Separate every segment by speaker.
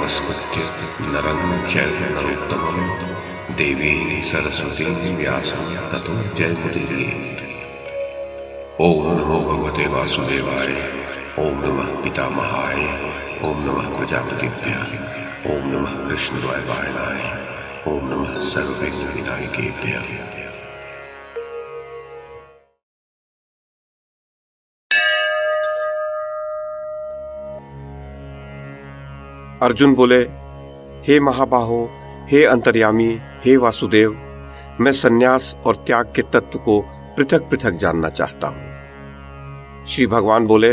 Speaker 1: नमस्कृत्य नरं चैव नरोत्तमं देवीं सरस्वतीं व्यासं ततो जयमुदीरयेत्। ओम नमो भगवते वासुदेवाय, ओम नमः पितामहाय, ओम नमः प्रजापतिभ्यः, ओम नमः कृष्णद्वैपायनाय, ओम नमः सर्वविघ्नविनायकेभ्यः।
Speaker 2: अर्जुन बोले, हे महाबाहो, हे अंतर्यामी, हे वासुदेव, मैं सन्यास और त्याग के तत्व को पृथक पृथक जानना चाहता हूं। श्री भगवान बोले,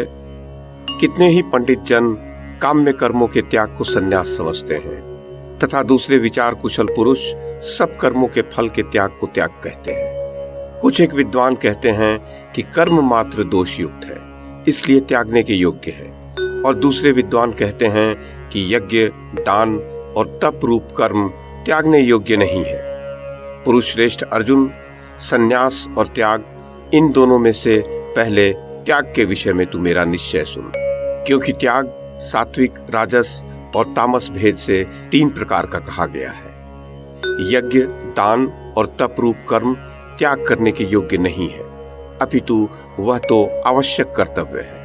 Speaker 2: कितने ही पंडित जन काम्य कर्मों के त्याग को सन्यास समझते हैं तथा दूसरे विचार कुशल पुरुष सब कर्मों के फल के त्याग को त्याग कहते हैं। कुछ एक विद्वान कहते हैं कि कर्म मात्र दोष युक्त है, इसलिए त्यागने के योग्य है, और दूसरे विद्वान कहते हैं कि यज्ञ, दान और तप रूप कर्म त्यागने योग्य नहीं है। पुरुष श्रेष्ठ अर्जुन, सन्यास और त्याग, इन दोनों में से पहले त्याग के विषय में तू मेरा निश्चय सुन, क्योंकि त्याग सात्विक, राजस और तामस भेद से 3 प्रकार का कहा गया है। यज्ञ, दान और तप रूप कर्म त्याग करने के योग्य नहीं है, अपितु वह तो आवश्यक कर्तव्य है,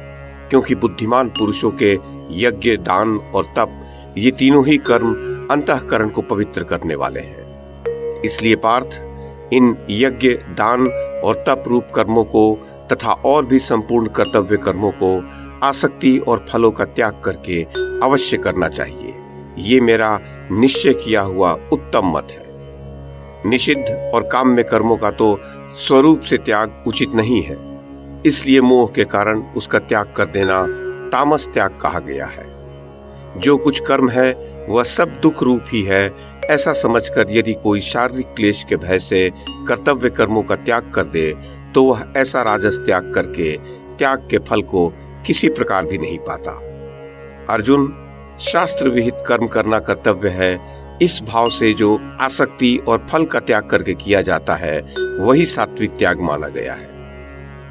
Speaker 2: क्योंकि बुद्धिमान पुरुषों के यज्ञ, दान और तप, ये तीनों ही कर्म अंतःकरण को पवित्र करने वाले हैं। इसलिए पार्थ, इन यज्ञ, दान और तप रूप कर्मों को तथा और भी संपूर्ण कर्तव्य कर्मों को आसक्ति और फलों का त्याग करके अवश्य करना चाहिए। ये मेरा निश्चय किया हुआ उत्तम मत है। निषिद्ध और काम्य कर्मों का तो स्वरूप से त्याग उचित नहीं है, इसलिए मोह के कारण उसका त्याग कर देना तामस त्याग कहा गया है। जो कुछ कर्म है वह सब दुख रूप ही है, ऐसा समझकर यदि कोई शारीरिक क्लेश के भय से कर्तव्य कर्मों का त्याग कर दे तो वह ऐसा राजस त्याग करके त्याग के फल को किसी प्रकार भी नहीं पाता। अर्जुन, शास्त्र विहित कर्म करना कर्तव्य है, इस भाव से जो आसक्ति और फल का त्याग करके किया जाता है वही सात्विक त्याग माना गया है।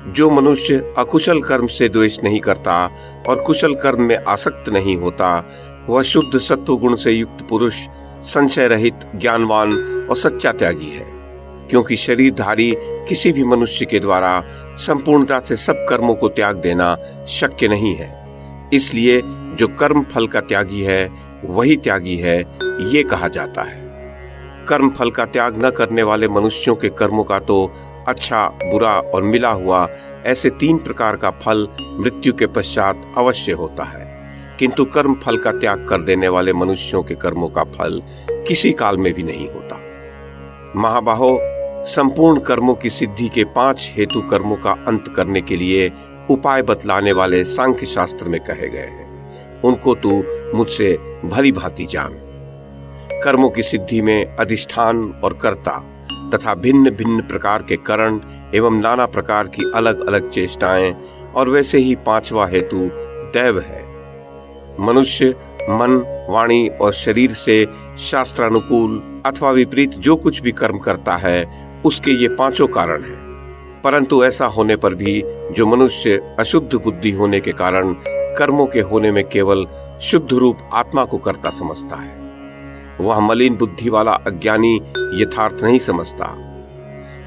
Speaker 2: जो मनुष्य अकुशल कर्म से द्वेष नहीं करता और कुशल कर्म में आसक्त नहीं होता, वह शुद्ध सत्व गुण से युक्त पुरुष, संशय रहित, ज्ञानवान और सच्चा त्यागी है। क्योंकि शरीरधारी किसी भी मनुष्य के द्वारा संपूर्णता से सब कर्मों को त्याग देना शक्य नहीं है, इसलिए जो कर्म फल का त्यागी है वही त्यागी है, ये कहा जाता है। कर्म फल का त्याग न करने वाले मनुष्यों के कर्मों का तो अच्छा, बुरा और मिला हुआ ऐसे 3 प्रकार का फल मृत्यु के पश्चात अवश्य होता है, किंतु कर्म फल का त्याग कर देने वाले मनुष्यों के कर्मों का फल किसी काल में भी नहीं होता। महाबाहो, संपूर्ण कर्मों की सिद्धि के 5 हेतु कर्मों का अंत करने के लिए उपाय बतलाने वाले सांख्य शास्त्र में कहे गए हैं, उनको तू मुझसे भली भांति जान। कर्मों की सिद्धि में अधिष्ठान और कर्ता तथा भिन्न भिन्न प्रकार के करण एवं नाना प्रकार की अलग अलग चेष्टाएं, और वैसे ही 5वां हेतु दैव है। मनुष्य मन, वाणी और शरीर से शास्त्रानुकूल अथवा विपरीत जो कुछ भी कर्म करता है उसके ये 5 कारण हैं। परंतु ऐसा होने पर भी जो मनुष्य अशुद्ध बुद्धि होने के कारण कर्मों के होने में केवल शुद्ध रूप आत्मा को कर्ता समझता है, वह मलिन बुद्धि वाला अज्ञानी यथार्थ नहीं समझता।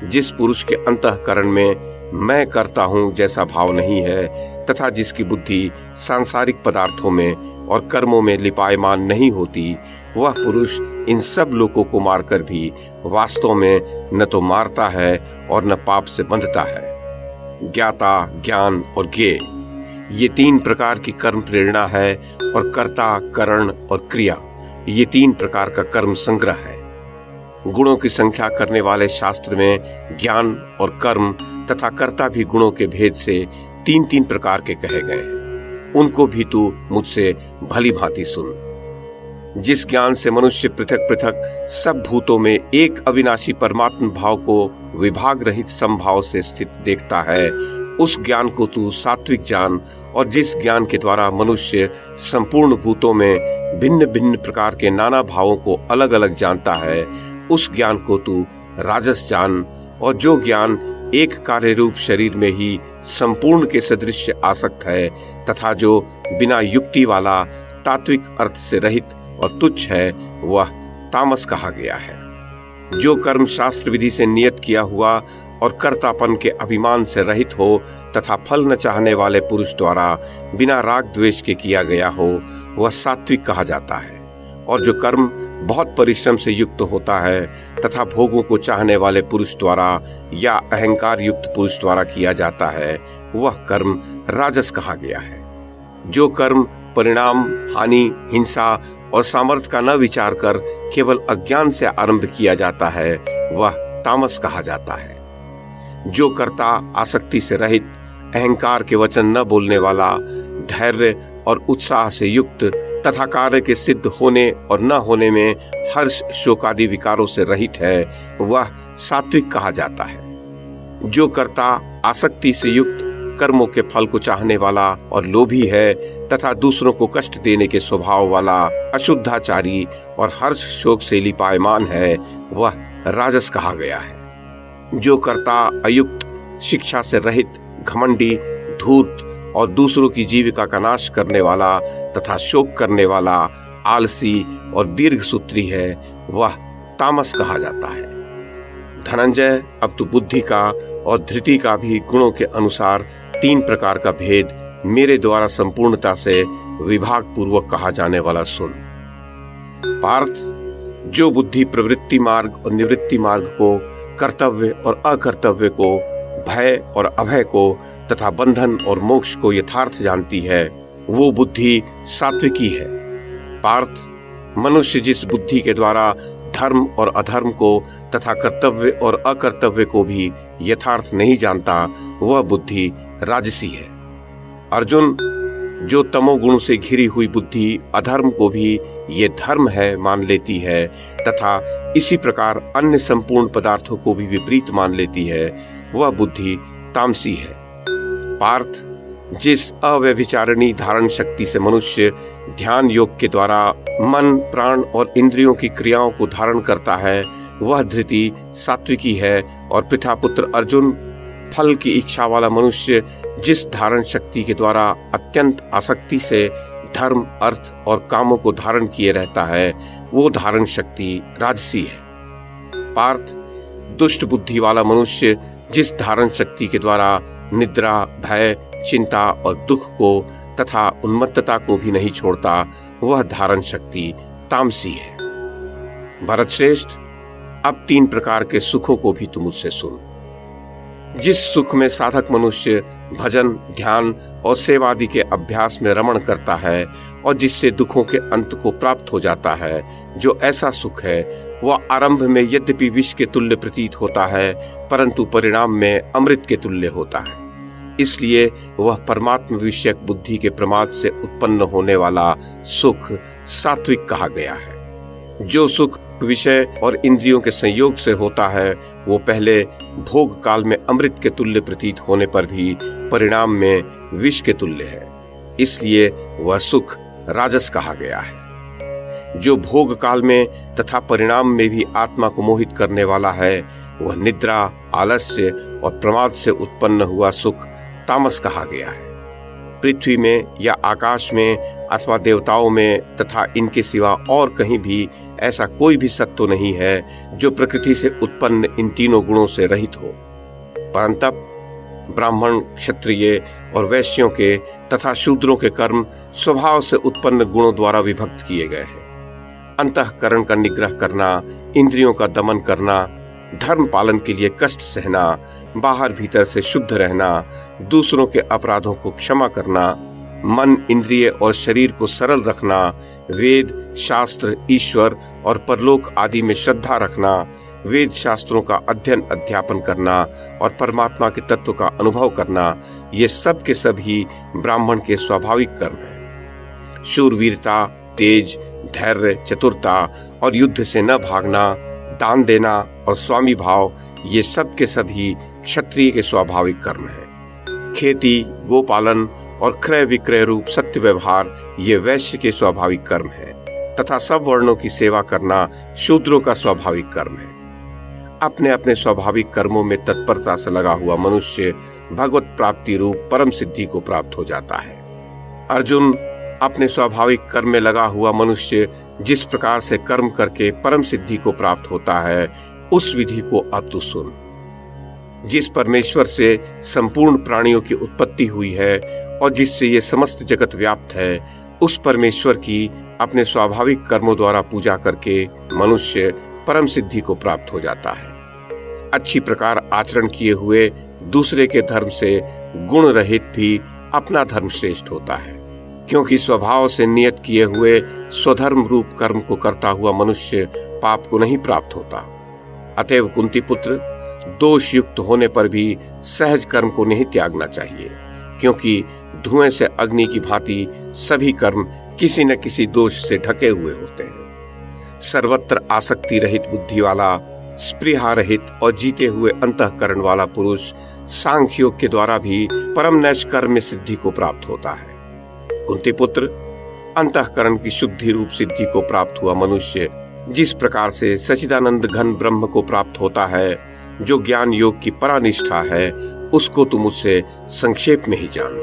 Speaker 2: जिस पुरुष के अंतःकरण में मैं करता हूं जैसा भाव नहीं है तथा जिसकी बुद्धि सांसारिक पदार्थों में और कर्मों में लिपायमान नहीं होती, वह पुरुष इन सब लोगों को मारकर भी वास्तव में न तो मारता है और न पाप से बंधता है। ज्ञाता, ज्ञान और ज्ञेय, ये 3 प्रकार की कर्म प्रेरणा है, और कर्ता, करण और क्रिया, ये 3 प्रकार का कर्म संग्रह है। गुणों की संख्या करने वाले शास्त्र में ज्ञान और कर्म तथा कर्ता भी गुणों के भेद से 3-3 प्रकार के कहे गए हैं, उनको भी तू मुझसे भली भांति सुन। जिस ज्ञान से मनुष्य पृथक पृथक सब भूतों में एक अविनाशी परमात्म भाव को विभाग रहित समभाव से स्थित देखता है, उस ज्ञान को तू सात्विक जान, और जिस ज्ञान के द्वारा मनुष्य संपूर्ण भूतों में भिन्न भिन्न प्रकार के नाना भावों को अलग अलग जानता है, उस ज्ञान को तू राजस जान। और जो ज्ञान एक कार्य रूप शरीर में ही संपूर्ण के सदृश आसक्त है तथा जो बिना युक्ति वाला तात्विक अर्थ से रहित और तुच्छ है वह तामस कहा गया है। जो कर्म शास्त्र विधि से नियत किया हुआ और कर्तापन के अभिमान से रहित हो तथा फल न चाहने वाले पुरुष द्वारा बिना राग द्वेष के किया गया हो वह सात्विक कहा जाता है। और जो कर्म बहुत परिश्रम से युक्त होता है तथा भोगों को चाहने वाले पुरुष द्वारा या अहंकार युक्त पुरुष द्वारा किया जाता है वह कर्म राजस कहा गया है। जो कर्म परिणाम, हानि, हिंसा और सामर्थ्य का न विचार कर केवल अज्ञान से आरंभ किया जाता है वह तामस कहा जाता है। जो कर्ता आसक्ति से रहित, अहंकार के वचन न बोलने वाला, धैर्य और उत्साह से युक्त तथा कार्य के सिद्ध होने और न होने में हर्ष शोकादि विकारों से रहित है वह सात्विक कहा जाता है। जो कर्ता आसक्ति से युक्त, कर्मों के फल को चाहने वाला और लोभी है तथा दूसरों को कष्ट देने के स्वभाव वाला, अशुद्धाचारी और हर्ष शोक से लिपायमान है वह राजस कहा गया है। जो कर्ता अयुक्त, शिक्षा से रहित, घमंडी, धूर्त और दूसरों की जीविका का नाश करने वाला तथा शोक करने वाला, आलसी और दीर्घसूत्री है वह तामस कहा जाता है। धनंजय, अब तू बुद्धि का और धृति का भी गुणों के अनुसार 3 प्रकार का भेद मेरे द्वारा संपूर्णता से विभाग पूर्वक कहा जाने वाला सुन। पार्थ, जो बुद्धि प्रवृत्ति मार्ग और निवृत्ति मार्ग को, कर्तव्य और अकर्तव्य को, भय और अभय को तथा बंधन और मोक्ष को यथार्थ जानती है वो बुद्धि सात्विकी है। पार्थ, मनुष्य जिस बुद्धि के द्वारा धर्म और अधर्म को तथा कर्तव्य और अकर्तव्य को भी यथार्थ नहीं जानता वह बुद्धि राजसी है। अर्जुन, जो तमोगुण से घिरी हुई बुद्धि अधर्म को भी ये धर्म है मान लेती है तथा इसी प्रकार अन्य संपूर्ण पदार्थों को भी विपरीत मान लेती है वह बुद्धि तामसी है। पार्थ, जिस अव्यभिचारिणी धारण शक्ति से मनुष्य ध्यान योग के द्वारा मन, प्राण और इंद्रियों की क्रियाओं को धारण करता है वह धृति सात्विकी है। और पितापुत्र अर्जुन, फल की इच्छा वाला मनुष्य जिस धारण शक्ति के द्वारा अत्यंत आसक्ति से धर्म, अर्थ और कामों को धारण किए रहता है वो धारण शक्ति राजसी है। पार्थ, दुष्ट बुद्धि वाला मनुष्य जिस धारण शक्ति के द्वारा निद्रा, भय, चिंता और दुख को तथा उन्मत्तता को भी नहीं छोड़ता वह धारण शक्ति तामसी है। भरत श्रेष्ठ, अब 3 प्रकार के सुखों को भी तुम मुझसे सुन। जिस सुख में साधक मनुष्य भजन, ध्यान और सेवादि के अभ्यास में रमण करता है और जिससे दुखों के अंत को प्राप्त हो जाता है, जो ऐसा सुख है वह आरंभ में यद्यपि विष के तुल्य प्रतीत होता है परंतु परिणाम में अमृत के तुल्य होता है। इसलिए वह परमात्म विषयक बुद्धि के प्रमाद से उत्पन्न होने वाला सुख सात्विक कहा गया है। जो सुख विषय और इंद्रियों के संयोग से होता है वो पहले भोग काल में अमृत के तुल्य प्रतीत होने पर भी परिणाम में विष के तुल्य है, इसलिए वह सुख राजस कहा गया है। जो भोग काल में तथा परिणाम में भी आत्मा को मोहित करने वाला है वह निद्रा, आलस्य और प्रमाद से उत्पन्न हुआ सुख तामस कहा गया है। पृथ्वी में या आकाश में अथवा देवताओं में तथा इनके सिवा और कहीं भी ऐसा कोई भी सत्व नहीं है जो प्रकृति से उत्पन्न इन तीनों गुणों से रहित हो। परंतप ब्राह्मण, क्षत्रिय और वैश्यों के तथा शूद्रों के कर्म स्वभाव से उत्पन्न गुणों द्वारा विभक्त किए गए हैं। अंतःकरण का निग्रह करना, इंद्रियों का दमन करना, धर्म पालन के लिए कष्ट सहना, बाहर भीतर से शुद्ध रहना, दूसरों के अपराधों को क्षमा करना, मन, इंद्रिय और शरीर को सरल रखना, वेद, शास्त्र, ईश्वर और परलोक आदि में श्रद्धा रखना, वेद शास्त्रों का अध्ययन अध्यापन करना और परमात्मा के तत्व का अनुभव करना, ये सब के सब ही ब्राह्मण के स्वाभाविक कर्म हैं। शूरवीरता, तेज, धैर्य, चतुरता और युद्ध से न भागना, दान देना और स्वामी भाव, ये सब के सभी क्षत्रिय के स्वाभाविक कर्म हैं। खेती, गोपालन और क्रय विक्रय रूप सत्य व्यवहार ये वैश्य के स्वाभाविक कर्म है तथा सब वर्णों की सेवा करना शूद्रों का स्वाभाविक कर्म है। अपने अपने स्वाभाविक कर्मों में तत्परता से लगा हुआ मनुष्य भगवत प्राप्ति रूप परम सिद्धि को प्राप्त हो जाता है। अर्जुन, अपने स्वाभाविक कर्म में लगा हुआ मनुष्य जिस प्रकार से कर्म करके परम सिद्धि को प्राप्त होता है, उस विधि को अब तू सुन। जिस परमेश्वर से संपूर्ण प्राणियों की उत्पत्ति हुई है और जिससे ये समस्त जगत व्याप्त है, उस परमेश्वर की अपने स्वाभाविक कर्मों द्वारा पूजा करके मनुष्य परम सिद्धि को प्राप्त हो जाता है। अच्छी प्रकार आचरण किए हुए दूसरे के धर्म से गुण रहित भी अपना धर्म श्रेष्ठ होता है, क्योंकि स्वभाव से नियत किए हुए स्वधर्म रूप कर्म को करता हुआ मनुष्य पाप को नहीं प्राप्त होता। अतएव कुंती पुत्र, दोष युक्त होने पर भी सहज कर्म को नहीं त्यागना चाहिए, क्योंकि धुएं से अग्नि की भांति सभी कर्म किसी न किसी दोष से ढके हुए होते हैं। सर्वत्र आसक्ति रहित बुद्धि वाला, स्पृहा रहित और जीते हुए अंतःकरण वाला पुरुष सांख्य योग के द्वारा भी परम नैष्कर्म में सिद्धि को प्राप्त होता है। कुंती पुत्र, अंतःकरण की शुद्धि रूप सिद्धि को प्राप्त हुआ मनुष्य जिस प्रकार से सच्चिदानंद घन ब्रह्म को प्राप्त होता है, जो ज्ञान योग की परानिष्ठा है, उसको तुम मुझसे संक्षेप में ही जान।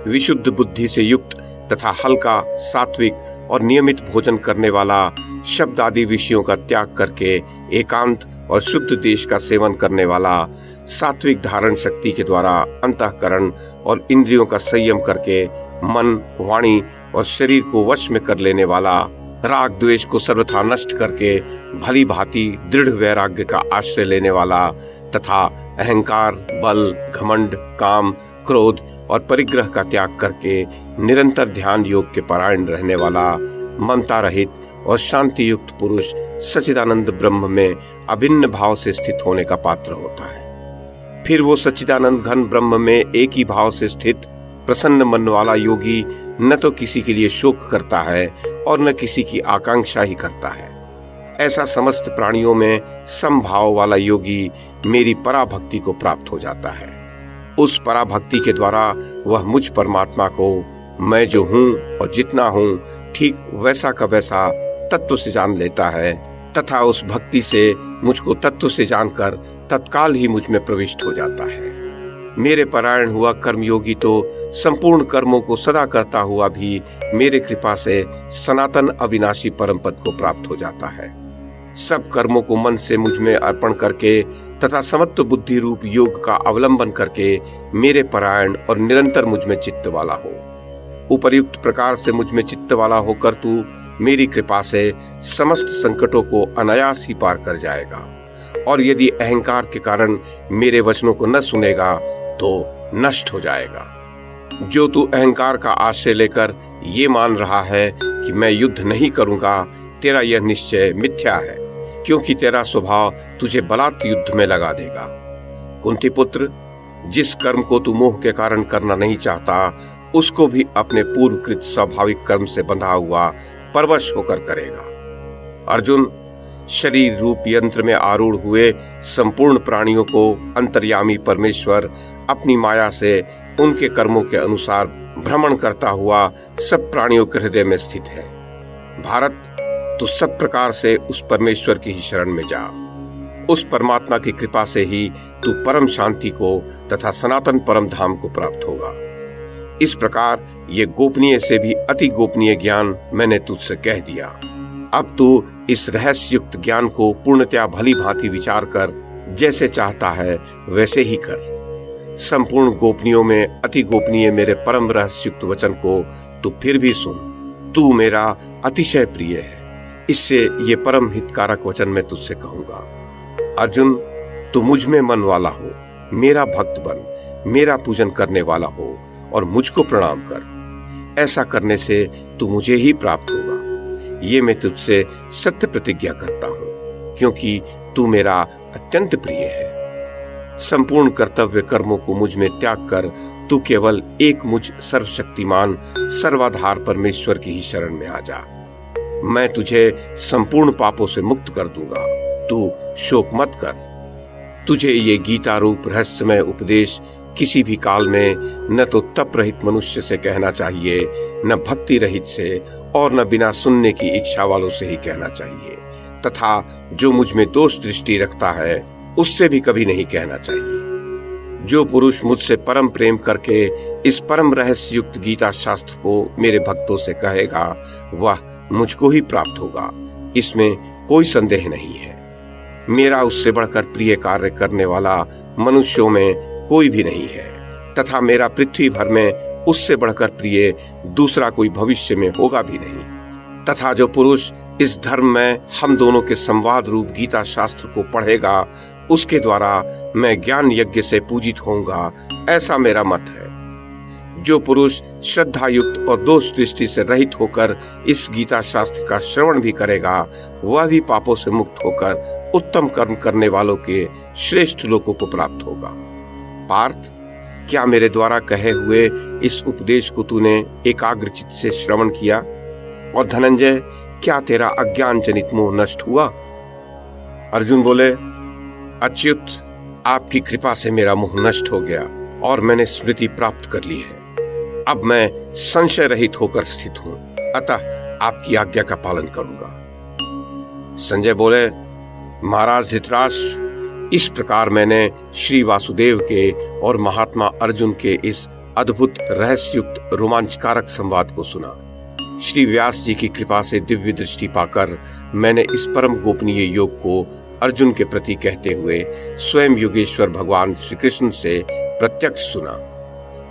Speaker 2: विशुद्ध बुद्धि से युक्त तथा हल्का, सात्विक और नियमित भोजन करने वाला, शब्द आदि विषयों का त्याग करके एकांत और शुद्ध देश का सेवन करने वाला, सात्विक धारण शक्ति के द्वारा अंतःकरण और इंद्रियों का संयम करके मन, वाणी और शरीर को वश में कर लेने वाला, राग द्वेष को सर्वथा नष्ट करके भली भांति दृढ़ वैराग्य का आश्रय लेने वाला तथा अहंकार, बल, घमंड, काम, क्रोध और परिग्रह का त्याग करके निरंतर ध्यान योग के परायण रहने वाला, ममता रहित और शांति युक्त पुरुष सच्चिदानंद ब्रह्म में अभिन्न भाव से स्थित होने का पात्र होता है। फिर वो सच्चिदानंद घन ब्रह्म में एक ही भाव से स्थित प्रसन्न मन वाला योगी न तो किसी के लिए शोक करता है और न किसी की आकांक्षा ही करता है। ऐसा समस्त प्राणियों में समभाव वाला योगी मेरी पराभक्ति को प्राप्त हो जाता है। उस पराभक्ति के द्वारा वह मुझ परमात्मा को मैं जो हूँ और जितना हूँ ठीक वैसा का वैसा तत्व से जान लेता है तथा उस भक्ति से मुझको तत्व से जानकर तत्काल ही मुझ में प्रविष्ट हो जाता है। मेरे परायण हुआ कर्मयोगी तो संपूर्ण कर्मों को सदा करता हुआ भी मेरे कृपा से सनातन अविनाशी परम पद को प्राप्त हो जाता है। सब कर्मों को मन से मुझ में अर्पण करके तथा समत्व बुद्धि रूप योग का अवलंबन करके मेरे परायण और निरंतर मुझ में चित्त वाला हो। उपर्युक्त प्रकार से मुझ में चित्त वाला होकर तू मेरी कृपा से समस्त संकटों को अनायास ही पार कर जाएगा, और यदि अहंकार के कारण मेरे वचनों को न सुनेगा तो नष्ट हो जाएगा। जो तू अहंकार का आश्रय लेकर ये मान रहा है कि मैं युद्ध नहीं करूंगा, तेरा यह निश्चय मिथ्या है, क्योंकि तेरा स्वभाव तुझे बलात् युद्ध में लगा देगा। कुंती पुत्र, जिस कर्म को तू मोह के कारण करना नहीं चाहता, उसको भी अपने पूर्वकृत स्वाभाविक कर्म से बंधा हुआ परवश होकर करेगा। अर्जुन, शरीर रूप यंत्र में आरूढ़ हुए संपूर्ण प्राणियों को अंतर्यामी परमेश्वर अपनी माया से उनके कर्मों के अनुसार भ्रमण करता हुआ सब प्राणियों के हृदय में स्थित है। भारत, तू सब प्रकार से उस परमेश्वर की ही शरण में जा। उस परमात्मा की कृपा से ही तू परम शांति को तथा सनातन परम धाम को प्राप्त होगा। इस प्रकार ये गोपनीय से भी अति गोपनीय ज्ञान मैंने तुझसे कह दिया। अब तू इस रहस्य युक्त ज्ञान को पूर्णतया भली भांति विचार कर जैसे चाहता है वैसे ही कर। संपूर्ण गोपनीयों में अति गोपनीय मेरे परम रहस्य युक्त वचन को तू फिर भी सुन। तू मेरा अतिशय प्रिय है, इससे ये परम हितकारक वचन मैं तुझसे कहूंगा। अर्जुन, तू मुझ में मन वाला हो, मेरा भक्त बन, मेरा पूजन करने वाला हो और मुझको प्रणाम कर। ऐसा करने से तू मुझे ही प्राप्त होगा। ये मैं तुझसे सत्य प्रतिज्ञा करता हूँ, क्योंकि तू मेरा अत्यंत प्रिय है। संपूर्ण कर्तव्य कर्मों को मुझ में त्याग कर तू केवल एक मुझ सर्वशक्तिमान सर्वाधार परमेश्वर की ही शरण में आ जा। मैं तुझे संपूर्ण पापों से मुक्त कर दूंगा। तू शोक मत कर। तुझे ये गीता रूप रहस्यमय उपदेश किसी भी काल में न तो तप रहित मनुष्य से कहना चाहिए, न भक्ति रहित से, और न बिना सुनने की इच्छा वालों से ही कहना चाहिए, तथा जो मुझ में दोष दृष्टि रखता है उससे भी कभी नहीं कहना चाहिए। जो पुरुष मुझसे परम प्रेम करके इस परम रहस्य युक्त गीता शास्त्र को मेरे भक्तों से कहेगा, वह मुझको ही प्राप्त होगा, इसमें कोई संदेह नहीं है। मेरा उससे बढ़कर प्रिय कार्य करने वाला मनुष्यों में कोई भी नहीं है, तथा मेरा पृथ्वी भर में उससे बढ़कर प्रिय दूसरा कोई भविष्य में होगा भी नहीं। तथा जो पुरुष इस धर्म में हम दोनों के संवाद रूप गीता शास्त्र को पढ़ेगा, उसके द्वारा मैं ज्ञान यज्ञ से पूजित होऊंगा, ऐसा मेरा मत है। जो पुरुष श्रद्धा युक्त और दोष दृष्टि से रहित होकर इस गीता शास्त्र का श्रवण भी करेगा, वह भी पापों से मुक्त होकर उत्तम कर्म करने वालों के श्रेष्ठ लोकों को प्राप्त होगा। पार्थ, क्या मेरे द्वारा कहे हुए इस उपदेश को तूने एकाग्र चित्त से श्रवण किया? और धनंजय, क्या तेरा अज्ञान जनित मोह नष्ट हुआ? अर्जुन बोले, अच्युत, आपकी कृपा से मेरा मोह नष्ट हो गया और मैंने स्मृति प्राप्त कर ली है। अब मैं संशय रहित होकर स्थित हूं, अतः आपकी आज्ञा का पालन करूंगा। संजय बोले, महाराज धृतराष्ट्र, इस प्रकार मैंने श्री वासुदेव के और महात्मा अर्जुन के इस अद्भुत रहस्युक्त रोमांचकारक संवाद को सुना। श्री व्यास जी की कृपा से दिव्य दृष्टि पाकर मैंने इस परम गोपनीय योग को अर्जुन के प्रति कहते हुए स्वयं योगेश्वर भगवान श्री कृष्ण से प्रत्यक्ष सुना।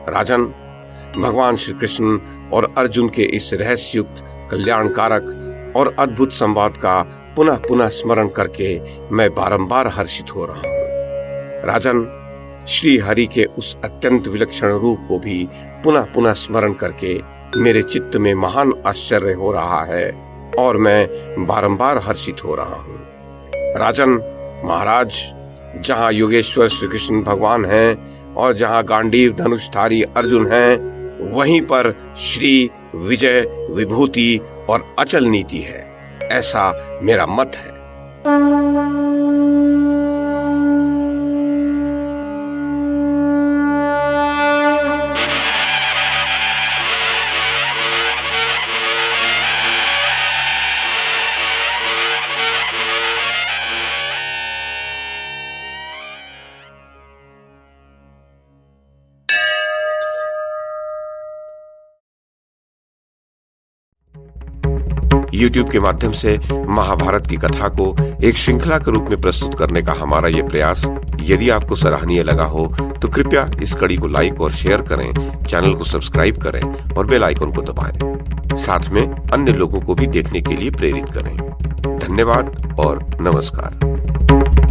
Speaker 2: राजन, भगवान श्री कृष्ण और अर्जुन के इस रहस्युक्त कल्याणकारक और अद्भुत संवाद का पुनः पुनः स्मरण करके मैं बारंबार हर्षित हो रहा हूँ। राजन, श्री हरि के उस अत्यंत विलक्षण रूप को भी पुनः पुनः स्मरण करके मेरे चित्त में महान आश्चर्य हो रहा है और मैं बारंबार हर्षित हो रहा हूँ। राजन महाराज, जहाँ योगेश्वर श्री कृष्ण भगवान हैं और जहाँ गांडीव धनुषधारी अर्जुन हैं, वहीं पर श्री विजय, विभूति और अचल नीति है, ऐसा मेरा मत है। YouTube के माध्यम से महाभारत की कथा को एक श्रृंखला के रूप में प्रस्तुत करने का हमारा ये प्रयास यदि आपको सराहनीय लगा हो तो कृपया इस कड़ी को लाइक और शेयर करें, चैनल को सब्सक्राइब करें और बेल आइकन को दबाएं। साथ में अन्य लोगों को भी देखने के लिए प्रेरित करें। धन्यवाद और नमस्कार।